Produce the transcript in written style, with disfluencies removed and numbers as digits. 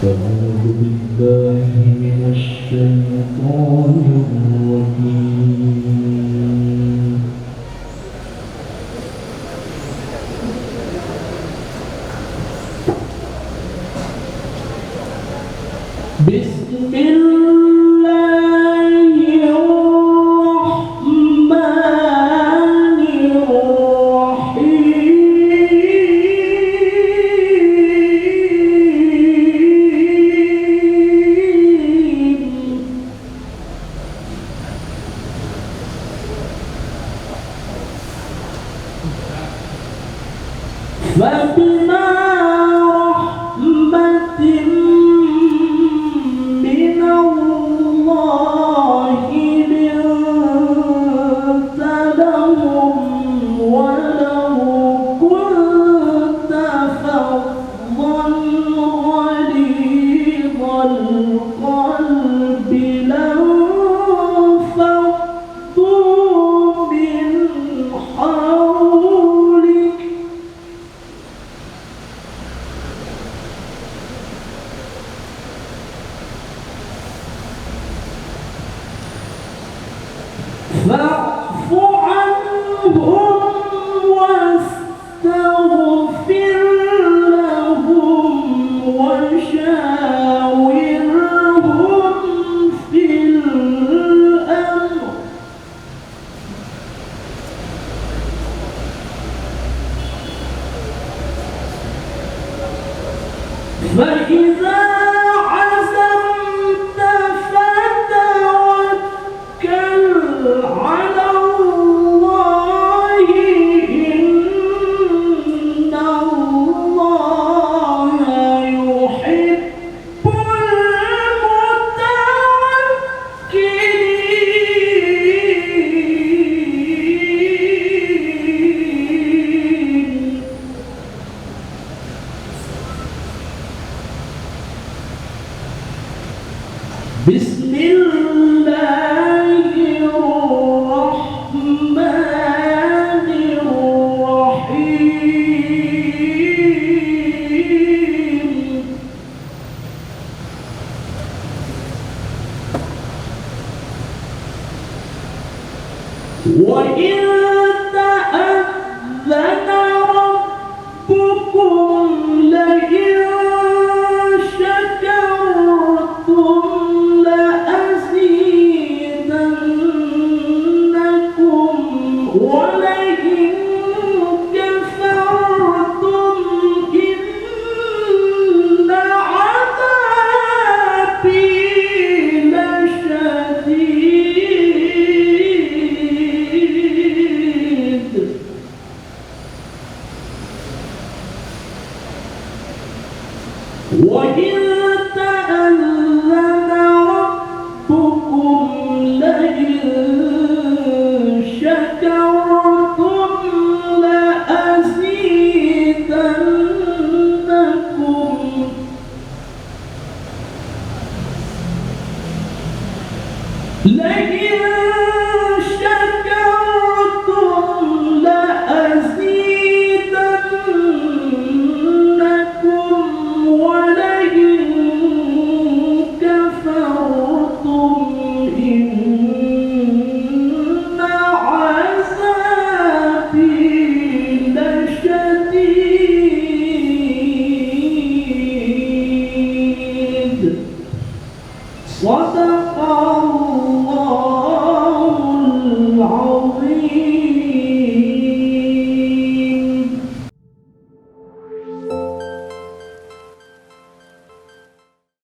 أعوذ بالله من الشيطان الرجيم بسم الله الرحمن الرحيم فبما رحمة من الله لنت لهم ولو كنت فظا غليظ القلب لانفضوا من حولك فاعف عنهم واستغفر لهم وشاورهم في الأمر فإذا عزمت فتوكل على الله إن الله يحب المتوكلين بسم الله الرحمن الرحيم وإن تأذن ربكم لئن شكرتم لأزيدنكم ولئن كفرتم إن عذابي لشديد وإن تأذن ربكم لئن شكرتم لأزيدنكم لئن شكرتم لأزيدنكم ولئن كفرتم إن عذابي لشديد صدق